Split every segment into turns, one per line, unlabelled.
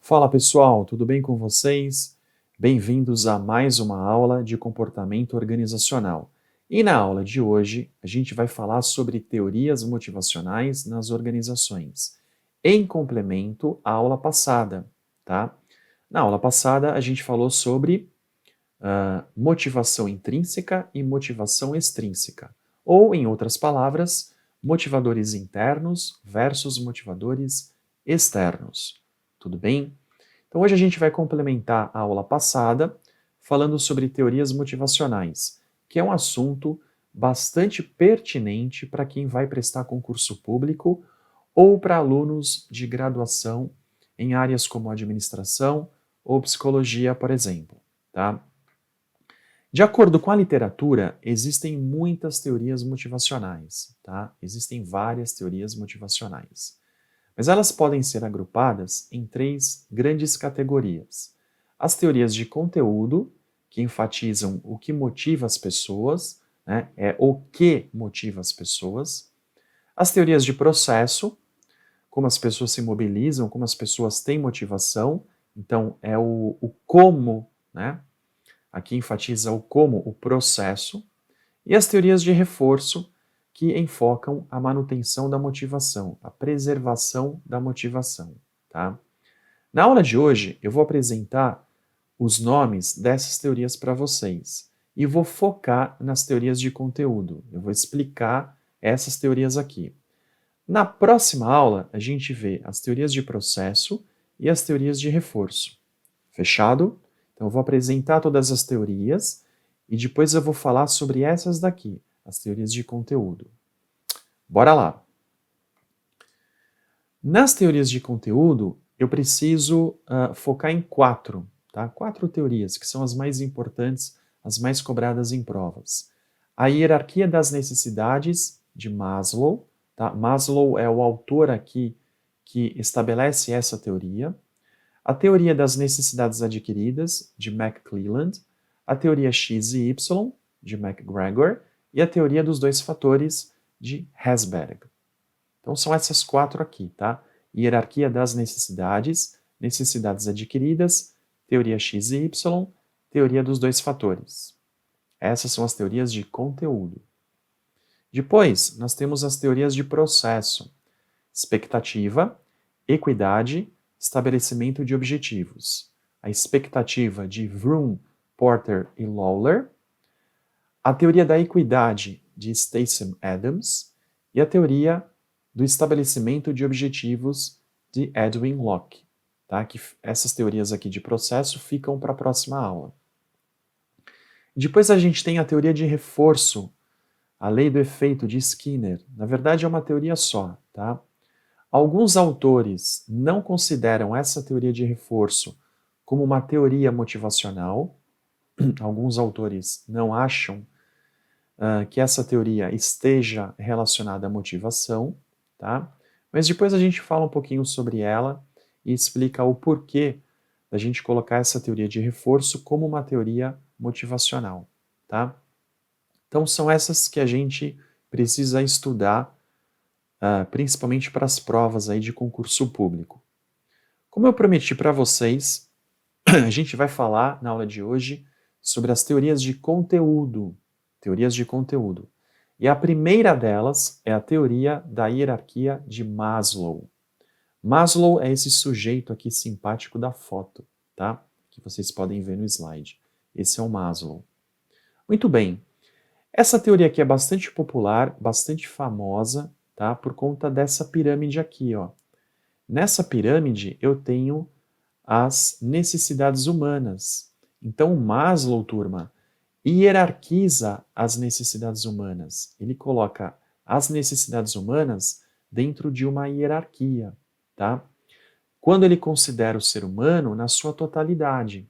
Fala pessoal, tudo bem com vocês? Bem-vindos a mais uma aula de comportamento organizacional. E na aula de hoje, a gente vai falar sobre teorias motivacionais nas organizações, em complemento à aula passada, tá? Na aula passada, a gente falou sobre motivação intrínseca e motivação extrínseca, ou, em outras palavras, motivadores internos versus motivadores externos. Tudo bem? Então, hoje a gente vai complementar a aula passada falando sobre teorias motivacionais, que é um assunto bastante pertinente para quem vai prestar concurso público ou para alunos de graduação em áreas como administração ou psicologia, por exemplo, tá? De acordo com a literatura, existem muitas teorias motivacionais, tá? Existem várias teorias motivacionais. Mas elas podem ser agrupadas em três grandes categorias. As teorias de conteúdo, que enfatizam o que motiva as pessoas, né? É o que motiva as pessoas. As teorias de processo, como as pessoas se mobilizam, como as pessoas têm motivação, então é o como, né? Aqui enfatiza o como, o processo, e as teorias de reforço, que enfocam a manutenção da motivação, a preservação da motivação. Tá? Na aula de hoje, eu vou apresentar os nomes dessas teorias para vocês e vou focar nas teorias de conteúdo. Eu vou explicar essas teorias aqui. Na próxima aula, a gente vê as teorias de processo e as teorias de reforço. Fechado? Então, eu vou apresentar todas as teorias e depois eu vou falar sobre essas daqui, as teorias de conteúdo. Bora lá! Nas teorias de conteúdo, eu preciso focar em quatro, tá? Quatro teorias, que são as mais importantes, as mais cobradas em provas. A hierarquia das necessidades, de Maslow, tá? Maslow é o autor aqui que estabelece essa teoria. A teoria das necessidades adquiridas, de McClelland, a teoria X e Y, de McGregor, e a teoria dos dois fatores, de Herzberg. Então são essas quatro aqui, tá? Hierarquia das necessidades, necessidades adquiridas, teoria X e Y, teoria dos dois fatores. Essas são as teorias de conteúdo. Depois, nós temos as teorias de processo, expectativa, equidade, estabelecimento de objetivos. A expectativa de Vroom, Porter e Lawler, a teoria da equidade de Statham Adams e a teoria do estabelecimento de objetivos de Edwin Locke. Tá? Que essas teorias aqui de processo ficam para a próxima aula. Depois a gente tem a teoria de reforço, a lei do efeito de Skinner. Na verdade é uma teoria só, tá? Alguns autores não consideram essa teoria de reforço como uma teoria motivacional. Alguns autores não acham que essa teoria esteja relacionada à motivação, tá? Mas depois a gente fala um pouquinho sobre ela e explica o porquê da gente colocar essa teoria de reforço como uma teoria motivacional, tá? Então são essas que a gente precisa estudar principalmente para as provas aí de concurso público. Como eu prometi para vocês, a gente vai falar na aula de hoje sobre as teorias de conteúdo. Teorias de conteúdo. E a primeira delas é a teoria da hierarquia de Maslow. Maslow é esse sujeito aqui simpático da foto, tá? Que vocês podem ver no slide. Esse é o Maslow. Muito bem. Essa teoria aqui é bastante popular, bastante famosa, tá? Por conta dessa pirâmide aqui, ó. Nessa pirâmide eu tenho as necessidades humanas. Então o Maslow, turma, hierarquiza as necessidades humanas. Ele coloca as necessidades humanas dentro de uma hierarquia, tá? Quando ele considera o ser humano na sua totalidade.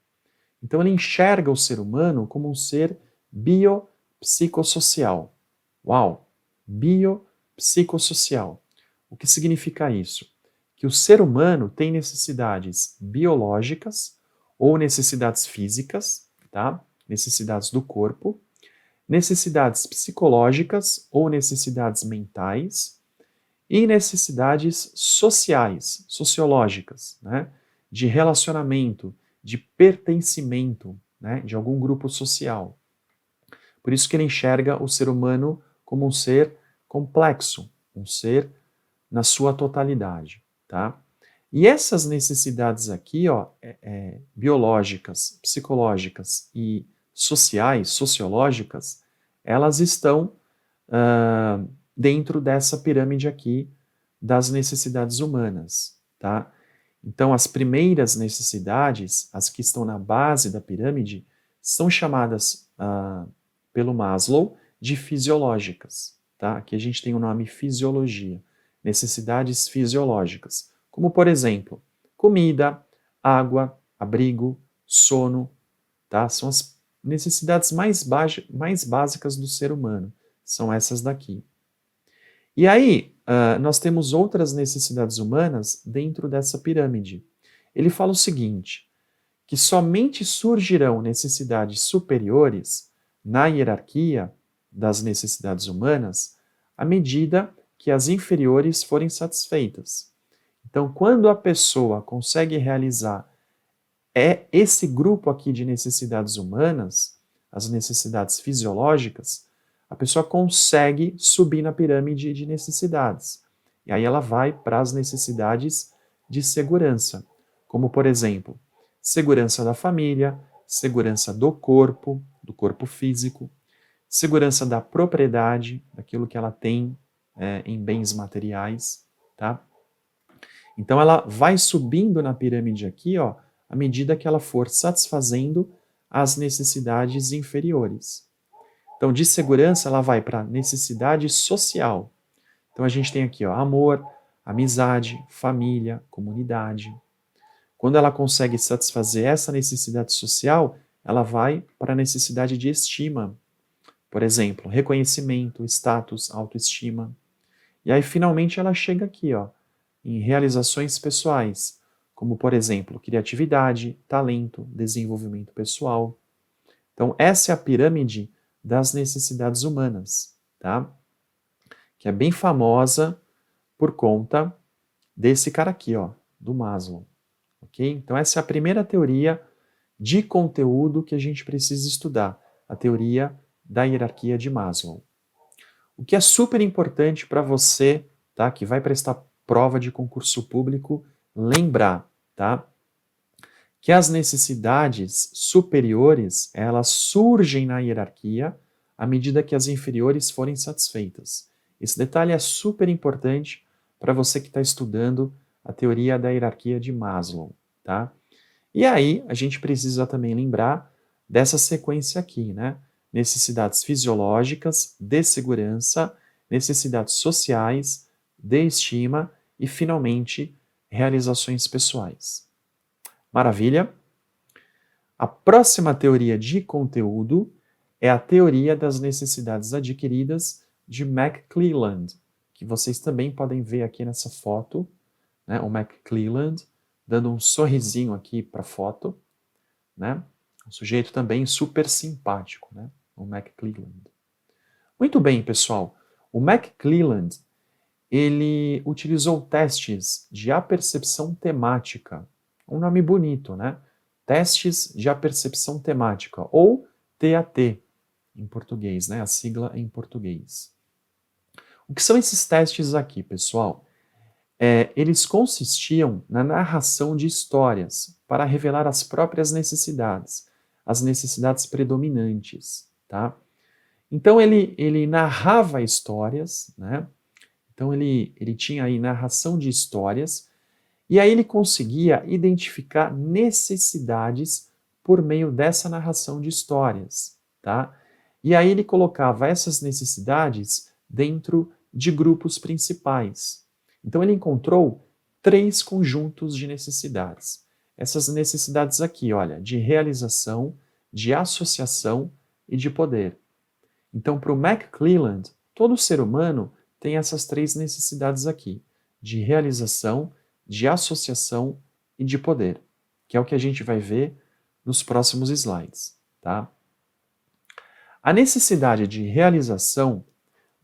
Então ele enxerga o ser humano como um ser biopsicossocial. Uau! Biopsicossocial. O que significa isso? Que o ser humano tem necessidades biológicas ou necessidades físicas, tá? Necessidades do corpo, necessidades psicológicas ou necessidades mentais e necessidades sociais, sociológicas, né? de relacionamento, de pertencimento, né, de algum grupo social. Por isso que ele enxerga o ser humano como um ser complexo, um ser na sua totalidade, tá? E essas necessidades aqui, ó, biológicas, psicológicas e sociais, sociológicas, elas estão dentro dessa pirâmide aqui das necessidades humanas, tá? Então, as primeiras necessidades, as que estão na base da pirâmide, são chamadas pelo Maslow de fisiológicas, tá? Aqui a gente tem o nome fisiologia, necessidades fisiológicas, como por exemplo, comida, água, abrigo, sono, tá? São as necessidades mais básicas do ser humano, são essas daqui. E aí, nós temos outras necessidades humanas dentro dessa pirâmide. Ele fala o seguinte, que somente surgirão necessidades superiores na hierarquia das necessidades humanas à medida que as inferiores forem satisfeitas. Então, quando a pessoa consegue realizar esse grupo aqui de necessidades humanas, as necessidades fisiológicas, a pessoa consegue subir na pirâmide de necessidades. E aí ela vai para as necessidades de segurança, como por exemplo, segurança da família, segurança do corpo físico, segurança da propriedade, daquilo que ela tem em bens materiais, tá? Então ela vai subindo na pirâmide aqui, ó, à medida que ela for satisfazendo as necessidades inferiores. Então, de segurança, ela vai para necessidade social. Então, a gente tem aqui, ó, amor, amizade, família, comunidade. Quando ela consegue satisfazer essa necessidade social, ela vai para a necessidade de estima. Por exemplo, reconhecimento, status, autoestima. E aí, finalmente, ela chega aqui, ó, em realizações pessoais, como, por exemplo, criatividade, talento, desenvolvimento pessoal. Então, essa é a pirâmide das necessidades humanas, tá? Que é bem famosa por conta desse cara aqui, ó, do Maslow, ok? Então, essa é a primeira teoria de conteúdo que a gente precisa estudar, a teoria da hierarquia de Maslow. O que é super importante para você, tá, que vai prestar prova de concurso público, lembrar, tá? Que as necessidades superiores, elas surgem na hierarquia à medida que as inferiores forem satisfeitas. Esse detalhe é super importante para você que está estudando a teoria da hierarquia de Maslow, tá? E aí, a gente precisa também lembrar dessa sequência aqui, né? Necessidades fisiológicas, de segurança, necessidades sociais, de estima e, finalmente, realizações pessoais. Maravilha? A próxima teoria de conteúdo é a teoria das necessidades adquiridas de McClelland, que vocês também podem ver aqui nessa foto, né? O McClelland dando um sorrisinho aqui para a foto, né? Um sujeito também super simpático, né? O McClelland. Muito bem, pessoal. O McClelland, ele utilizou testes de apercepção temática. Um nome bonito, né? Testes de apercepção temática, ou TAT, em português, né? A sigla em português. O que são esses testes aqui, pessoal? Eles consistiam na narração de histórias para revelar as próprias necessidades, as necessidades predominantes, tá? Então ele narrava histórias, né? Então ele tinha aí narração de histórias, e aí ele conseguia identificar necessidades por meio dessa narração de histórias, tá? E aí ele colocava essas necessidades dentro de grupos principais. Então ele encontrou 3 conjuntos de necessidades. Essas necessidades aqui, olha, de realização, de associação e de poder. Então, para o McClelland, todo ser humano tem essas 3 necessidades aqui, de realização, de associação e de poder, que é o que a gente vai ver nos próximos slides, tá? A necessidade de realização,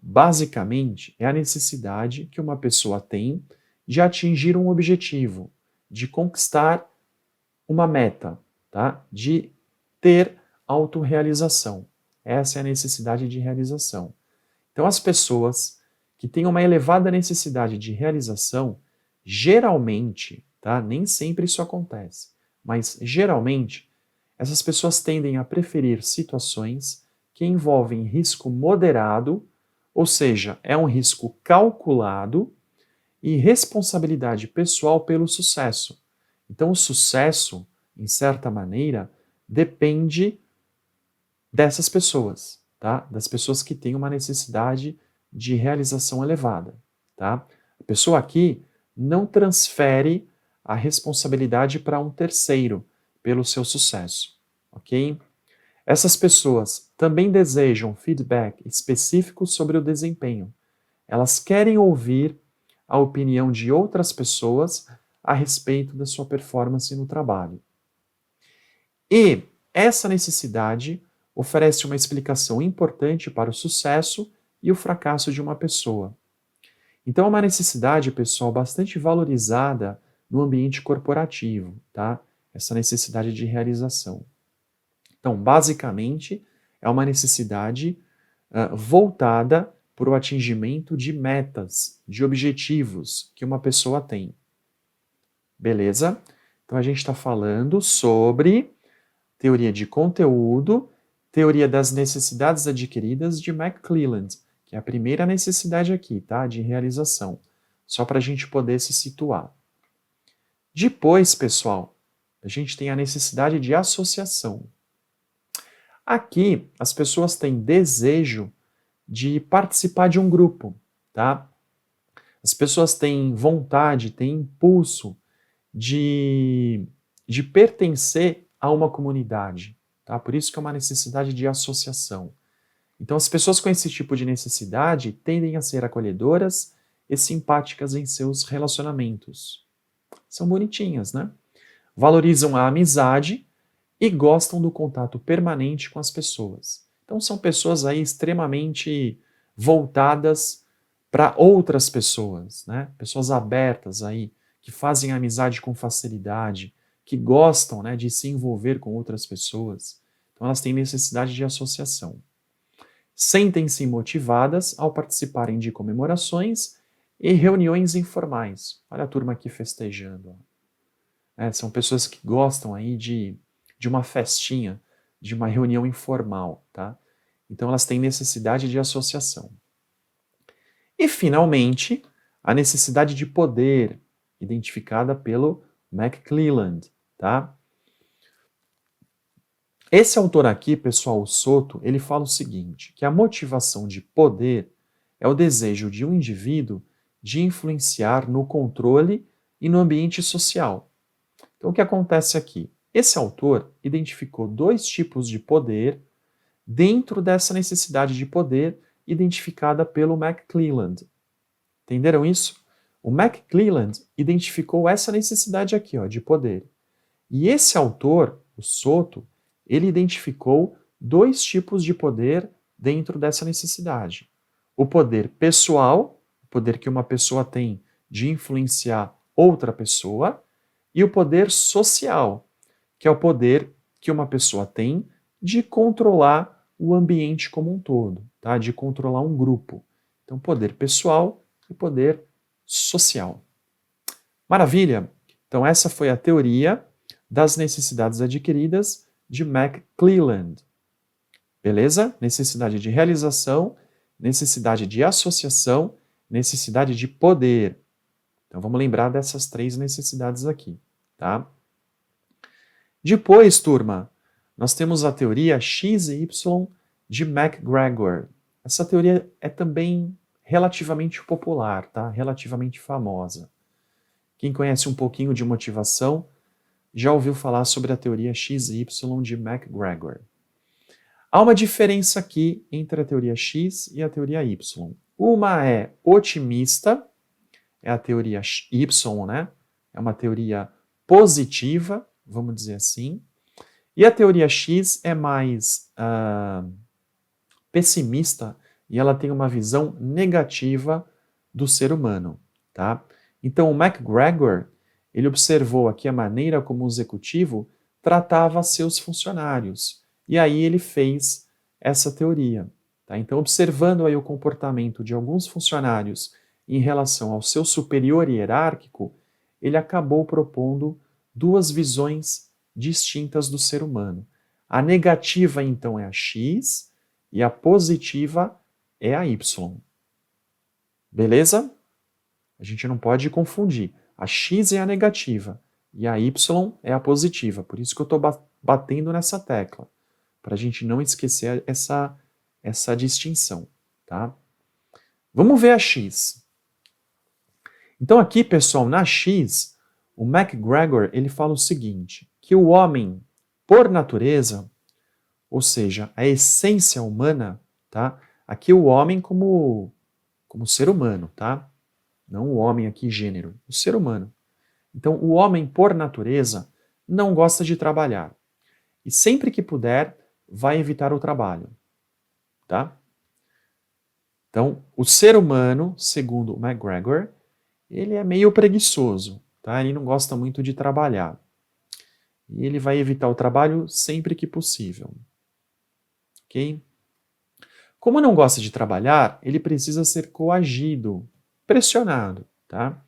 basicamente, é a necessidade que uma pessoa tem de atingir um objetivo, de conquistar uma meta, tá? De ter autorrealização. Essa é a necessidade de realização. Então, as pessoas que têm uma elevada necessidade de realização, geralmente, tá? Nem sempre isso acontece, mas geralmente, essas pessoas tendem a preferir situações que envolvem risco moderado, ou seja, é um risco calculado, e responsabilidade pessoal pelo sucesso. Então, o sucesso, em certa maneira, depende dessas pessoas, tá? Das pessoas que têm uma necessidade de realização elevada, tá? A pessoa aqui não transfere a responsabilidade para um terceiro pelo seu sucesso, ok? Essas pessoas também desejam feedback específico sobre o desempenho. Elas querem ouvir a opinião de outras pessoas a respeito da sua performance no trabalho. E essa necessidade oferece uma explicação importante para o sucesso e o fracasso de uma pessoa. Então é uma necessidade, pessoal, bastante valorizada no ambiente corporativo, tá? Essa necessidade de realização. Então, basicamente, é uma necessidade voltada para o atingimento de metas, de objetivos que uma pessoa tem. Beleza? Então a gente está falando sobre teoria de conteúdo, teoria das necessidades adquiridas de McClelland, que é a primeira necessidade aqui, tá? De realização. Só para a gente poder se situar. Depois, pessoal, a gente tem a necessidade de associação. Aqui, as pessoas têm desejo de participar de um grupo, tá? As pessoas têm vontade, têm impulso de pertencer a uma comunidade, tá? Por isso que é uma necessidade de associação. Então, as pessoas com esse tipo de necessidade tendem a ser acolhedoras e simpáticas em seus relacionamentos. São bonitinhas, né? Valorizam a amizade e gostam do contato permanente com as pessoas. Então, são pessoas aí extremamente voltadas para outras pessoas, né? Pessoas abertas aí, que fazem amizade com facilidade, que gostam, né, de se envolver com outras pessoas. Então, elas têm necessidade de associação. Sentem-se motivadas ao participarem de comemorações e reuniões informais. Olha a turma aqui festejando. São pessoas que gostam aí de uma festinha, de uma reunião informal, tá? Então elas têm necessidade de associação. E, finalmente, a necessidade de poder, identificada pelo McClelland, tá? Esse autor aqui, pessoal, o Soto, ele fala o seguinte, que a motivação de poder é o desejo de um indivíduo de influenciar no controle e no ambiente social. Então, o que acontece aqui? Esse autor identificou dois tipos de poder dentro dessa necessidade de poder identificada pelo McClelland. Entenderam isso? O McClelland identificou essa necessidade aqui, ó, de poder. E esse autor, o Soto, ele identificou dois tipos de poder dentro dessa necessidade. O poder pessoal, o poder que uma pessoa tem de influenciar outra pessoa, e o poder social, que é o poder que uma pessoa tem de controlar o ambiente como um todo, tá? De controlar um grupo. Então, poder pessoal e poder social. Maravilha! Então, essa foi a teoria das necessidades adquiridas de McClelland. Beleza? Necessidade de realização, necessidade de associação, necessidade de poder. Então, vamos lembrar dessas três necessidades aqui, tá? Depois, turma, nós temos a teoria X e Y de McGregor. Essa teoria é também relativamente popular, tá? Relativamente famosa. Quem conhece um pouquinho de motivação já ouviu falar sobre a teoria X e Y de McGregor. Há uma diferença aqui entre a teoria X e a teoria Y. Uma é otimista, é a teoria Y, né? É uma teoria positiva, vamos dizer assim. E a teoria X é mais pessimista e ela tem uma visão negativa do ser humano, tá? Então o McGregor, ele observou aqui a maneira como o executivo tratava seus funcionários. E aí ele fez essa teoria. Tá? Então, observando aí o comportamento de alguns funcionários em relação ao seu superior hierárquico, ele acabou propondo duas visões distintas do ser humano. A negativa, então, é a X e a positiva é a Y. Beleza? A gente não pode confundir. A X é a negativa e a Y é a positiva. Por isso que eu estou batendo nessa tecla, para a gente não esquecer essa distinção. Tá? Vamos ver a X. Então aqui, pessoal, na X, o MacGregor ele fala o seguinte, que o homem, por natureza, ou seja, a essência humana, tá? Aqui o homem como ser humano, tá? Não o homem aqui gênero, o ser humano. Então o homem, por natureza, não gosta de trabalhar. E sempre que puder, vai evitar o trabalho, tá? Então, o ser humano, segundo o MacGregor, ele é meio preguiçoso, tá? Ele não gosta muito de trabalhar. E ele vai evitar o trabalho sempre que possível. Ok? Como não gosta de trabalhar, ele precisa ser coagido, pressionado, tá?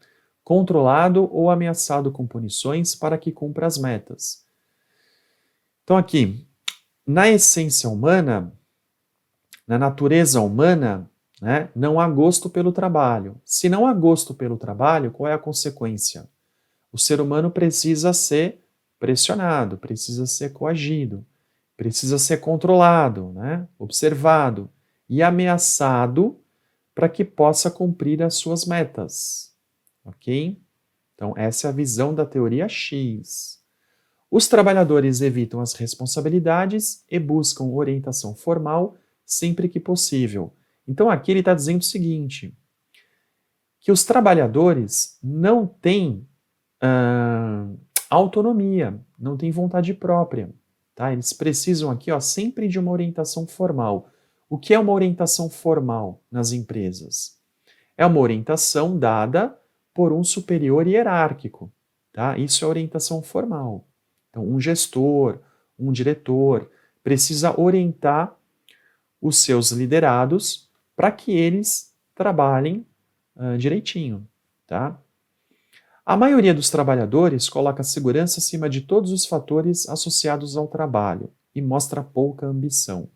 Controlado ou ameaçado com punições para que cumpra as metas. Então aqui, na essência humana, na natureza humana, né, não há gosto pelo trabalho. Se não há gosto pelo trabalho, qual é a consequência? O ser humano precisa ser pressionado, precisa ser coagido, precisa ser controlado, né, observado e ameaçado para que possa cumprir as suas metas. Ok? Então, essa é a visão da teoria X. Os trabalhadores evitam as responsabilidades e buscam orientação formal sempre que possível. Então, aqui ele está dizendo o seguinte, que os trabalhadores não têm autonomia, não têm vontade própria. Tá? Eles precisam aqui sempre de uma orientação formal. O que é uma orientação formal nas empresas? É uma orientação dada por um superior hierárquico. Tá? Isso é orientação formal. Então, um gestor, um diretor, precisa orientar os seus liderados para que eles trabalhem direitinho. Tá? A maioria dos trabalhadores coloca a segurança acima de todos os fatores associados ao trabalho e mostra pouca ambição.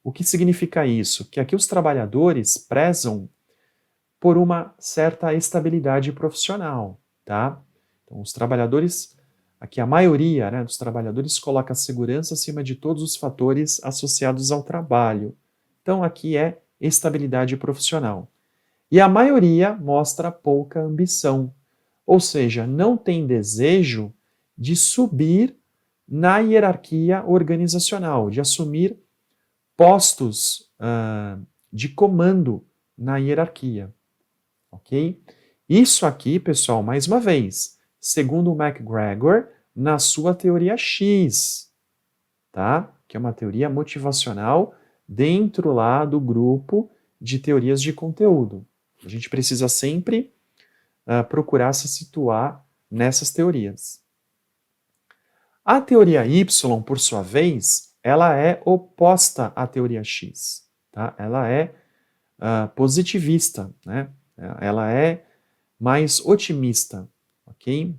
O que significa isso? Que aqui os trabalhadores prezam por uma certa estabilidade profissional, tá? Então, os trabalhadores, aqui a maioria, né, dos trabalhadores coloca a segurança acima de todos os fatores associados ao trabalho. Então, aqui é estabilidade profissional. E a maioria mostra pouca ambição, ou seja, não tem desejo de subir na hierarquia organizacional, de assumir postos de comando na hierarquia. Ok? Isso aqui, pessoal, mais uma vez, segundo o MacGregor, na sua teoria X, tá? Que é uma teoria motivacional dentro lá do grupo de teorias de conteúdo. A gente precisa sempre procurar se situar nessas teorias. A teoria Y, por sua vez, ela é oposta à teoria X. Tá? Ela é positivista, né? Ela é mais otimista. Ok?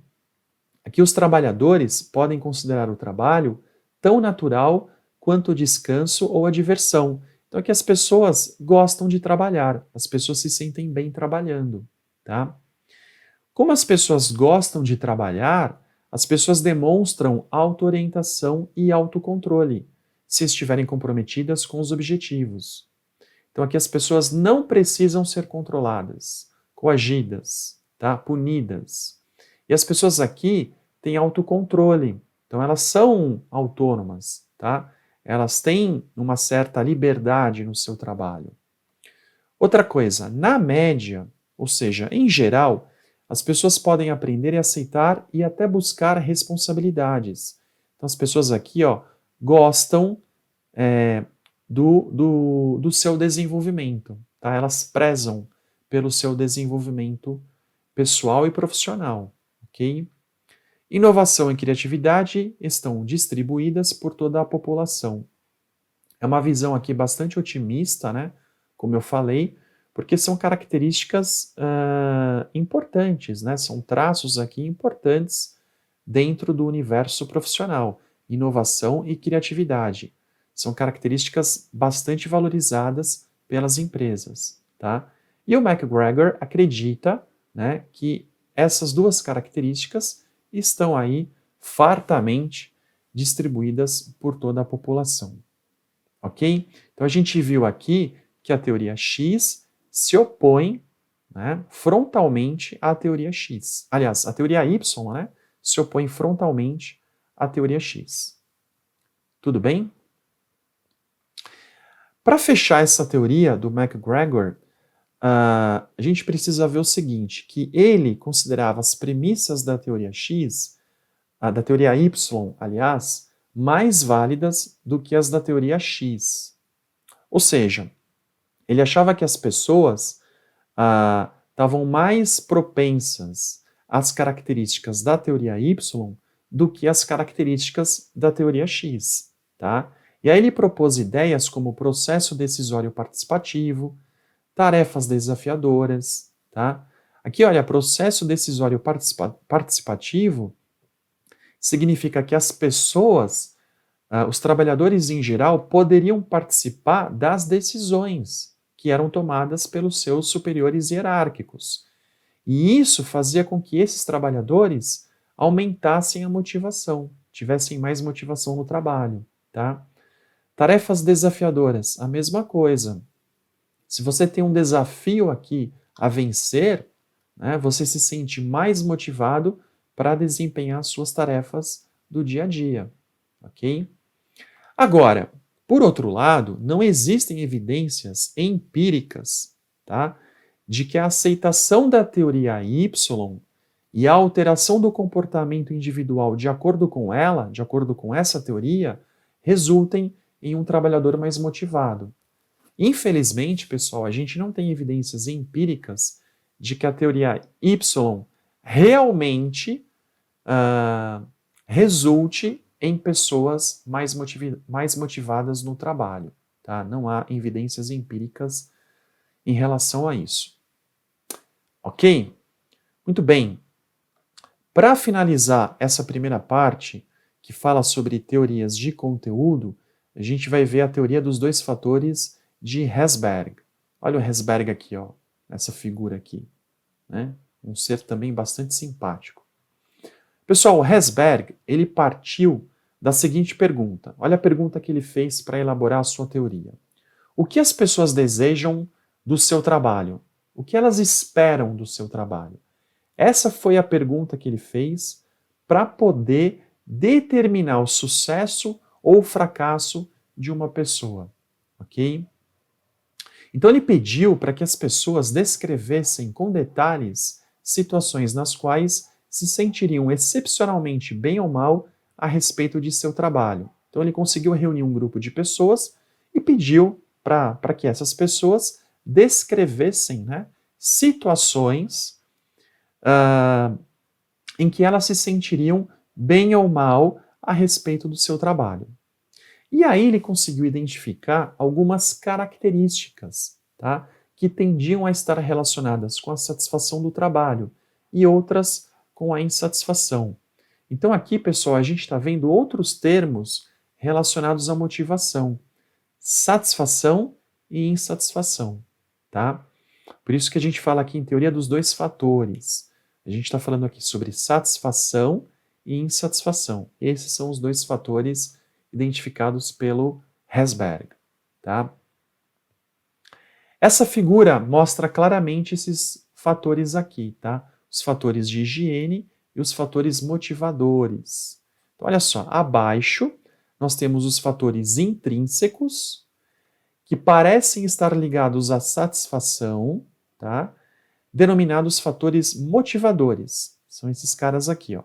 Aqui os trabalhadores podem considerar o trabalho tão natural quanto o descanso ou a diversão. Então aqui as pessoas gostam de trabalhar, as pessoas se sentem bem trabalhando. Tá? Como as pessoas gostam de trabalhar, as pessoas demonstram auto-orientação e autocontrole, se estiverem comprometidas com os objetivos. Então aqui as pessoas não precisam ser controladas, coagidas, tá? Punidas. E as pessoas aqui têm autocontrole, então elas são autônomas, tá? Elas têm uma certa liberdade no seu trabalho. Outra coisa, na média, ou seja, em geral, as pessoas podem aprender e aceitar e até buscar responsabilidades. Então as pessoas aqui gostam do seu desenvolvimento. Tá? Elas prezam pelo seu desenvolvimento pessoal e profissional. Ok? Inovação e criatividade estão distribuídas por toda a população. É uma visão aqui bastante otimista, né? Como eu falei, porque são características importantes, né? São traços aqui importantes dentro do universo profissional. Inovação e criatividade são características bastante valorizadas pelas empresas, tá? E o McGregor acredita, né, que essas duas características estão aí fartamente distribuídas por toda a população. Ok? Então a gente viu aqui que a teoria X se opõe, né, frontalmente à teoria X. Aliás, a teoria Y, né, se opõe frontalmente à teoria X. Tudo bem? Para fechar essa teoria do McGregor, a gente precisa ver o seguinte, que ele considerava as premissas da teoria X, da teoria Y, aliás, mais válidas do que as da teoria X. Ou seja, ele achava que as pessoas estavam mais propensas às características da teoria Y do que às características da teoria X, tá? E aí ele propôs ideias como processo decisório participativo, tarefas desafiadoras, tá? Aqui, olha, processo decisório participativo significa que as pessoas, os trabalhadores em geral, poderiam participar das decisões que eram tomadas pelos seus superiores hierárquicos. E isso fazia com que esses trabalhadores aumentassem a motivação, tivessem mais motivação no trabalho, tá? Tarefas desafiadoras, a mesma coisa. Se você tem um desafio aqui a vencer, né, você se sente mais motivado para desempenhar suas tarefas do dia a dia, ok? Agora, por outro lado, não existem evidências empíricas, tá, de que a aceitação da teoria Y e a alteração do comportamento individual de acordo com ela, de acordo com essa teoria, resultem em um trabalhador mais motivado. Infelizmente, pessoal, a gente não tem evidências empíricas de que a teoria Y realmente resulte em pessoas mais motivadas no trabalho. Tá? Não há evidências empíricas em relação a isso. Ok? Muito bem. Para finalizar essa primeira parte, que fala sobre teorias de conteúdo, a gente vai ver a teoria dos dois fatores de Herzberg. Olha o Herzberg aqui, ó, nessa figura aqui, né? Um ser também bastante simpático. Pessoal, o Herzberg, ele partiu da seguinte pergunta. Olha a pergunta que ele fez para elaborar a sua teoria. O que as pessoas desejam do seu trabalho? O que elas esperam do seu trabalho? Essa foi a pergunta que ele fez para poder determinar o sucesso ou o fracasso de uma pessoa, ok? Então ele pediu para que as pessoas descrevessem com detalhes situações nas quais se sentiriam excepcionalmente bem ou mal a respeito de seu trabalho. Então ele conseguiu reunir um grupo de pessoas e pediu para que essas pessoas descrevessem, né, situações em que elas se sentiriam bem ou mal a respeito do seu trabalho. E aí ele conseguiu identificar algumas características, tá, que tendiam a estar relacionadas com a satisfação do trabalho e outras com a insatisfação. Então aqui, pessoal, a gente está vendo outros termos relacionados à motivação: satisfação e insatisfação, tá? Por isso que a gente fala aqui em teoria dos dois fatores. A gente está falando aqui sobre satisfação e insatisfação. Esses são os dois fatores identificados pelo Herzberg, tá? Essa figura mostra claramente esses fatores aqui, tá? Os fatores de higiene e os fatores motivadores. Então, olha só, abaixo nós temos os fatores intrínsecos, que parecem estar ligados à satisfação, tá? Denominados fatores motivadores. São esses caras aqui, ó.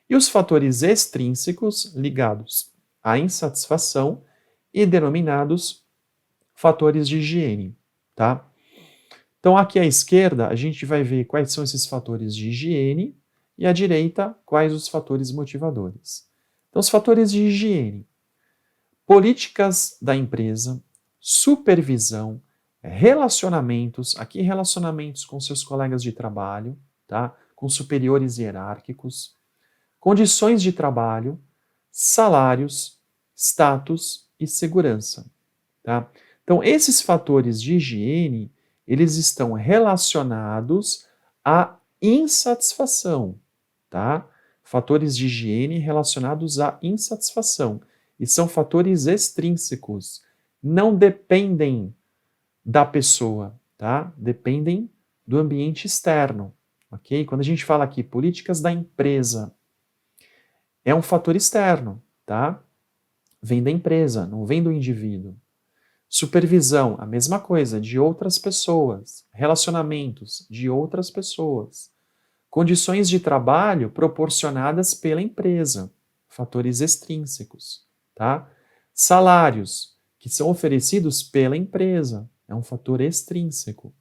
E os fatores extrínsecos ligados à insatisfação e denominados fatores de higiene, tá? Então aqui à esquerda a gente vai ver quais são esses fatores de higiene e à direita, quais os fatores motivadores. Então, os fatores de higiene: políticas da empresa, supervisão, relacionamentos, aqui relacionamentos com seus colegas de trabalho, tá? Com superiores hierárquicos, condições de trabalho, salários, status e segurança, tá? Então, esses fatores de higiene, eles estão relacionados à insatisfação, tá? Fatores de higiene relacionados à insatisfação. E são fatores extrínsecos, não dependem da pessoa, tá? Dependem do ambiente externo, ok? Quando a gente fala aqui políticas da empresa, é um fator externo, tá? Vem da empresa, não vem do indivíduo. Supervisão, a mesma coisa, de outras pessoas. Relacionamentos, de outras pessoas. Condições de trabalho proporcionadas pela empresa, fatores extrínsecos, tá? Salários, que são oferecidos pela empresa, é um fator extrínseco.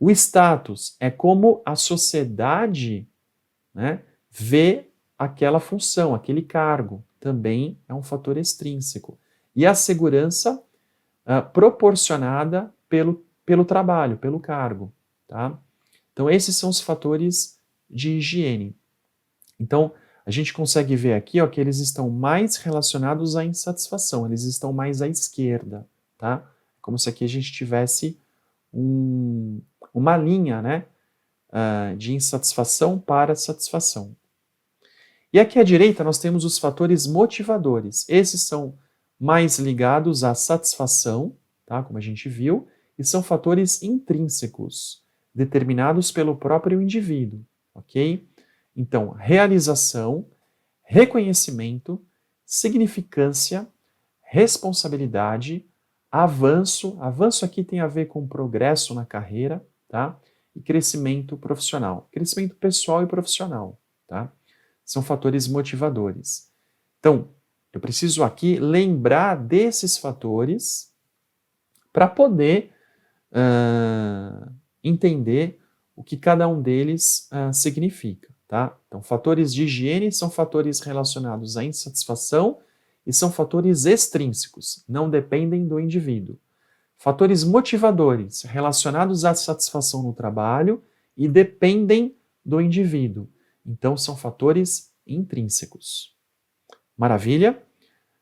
O status é como a sociedade, né, vê aquela função, aquele cargo, também é um fator extrínseco. E a segurança proporcionada pelo trabalho, pelo cargo, tá? Então, esses são os fatores de higiene. Então, a gente consegue ver aqui, ó, que eles estão mais relacionados à insatisfação, eles estão mais à esquerda, tá? Como se aqui a gente tivesse uma linha, né, de insatisfação para satisfação. E aqui à direita nós temos os fatores motivadores. Esses são mais ligados à satisfação, tá, como a gente viu, e são fatores intrínsecos, determinados pelo próprio indivíduo, ok? Então, realização, reconhecimento, significância, responsabilidade, avanço. Avanço aqui tem a ver com progresso na carreira, tá? E crescimento profissional. Crescimento pessoal e profissional, tá? São fatores motivadores. Então, eu preciso aqui lembrar desses fatores para poder entender o que cada um deles significa, tá? Então, fatores de higiene são fatores relacionados à insatisfação e são fatores extrínsecos, não dependem do indivíduo. Fatores motivadores relacionados à satisfação no trabalho e dependem do indivíduo. Então, são fatores intrínsecos. Maravilha?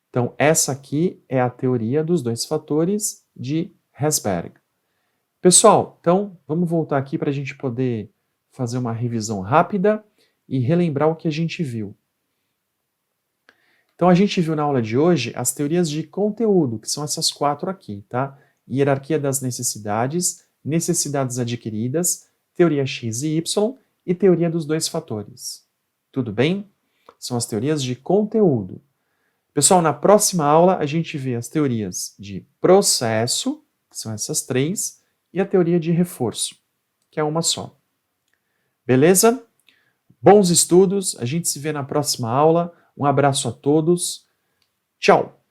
Então, essa aqui é a teoria dos dois fatores de Herzberg. Pessoal, então, vamos voltar aqui para a gente poder fazer uma revisão rápida e relembrar o que a gente viu. Então, a gente viu na aula de hoje as teorias de conteúdo, que são essas 4 aqui, tá? Hierarquia das necessidades, necessidades adquiridas, teoria X e Y e teoria dos dois fatores. Tudo bem? São as teorias de conteúdo. Pessoal, na próxima aula a gente vê as teorias de processo, que são essas 3, e a teoria de reforço, que é uma só. Beleza? Bons estudos, a gente se vê na próxima aula. Um abraço a todos. Tchau!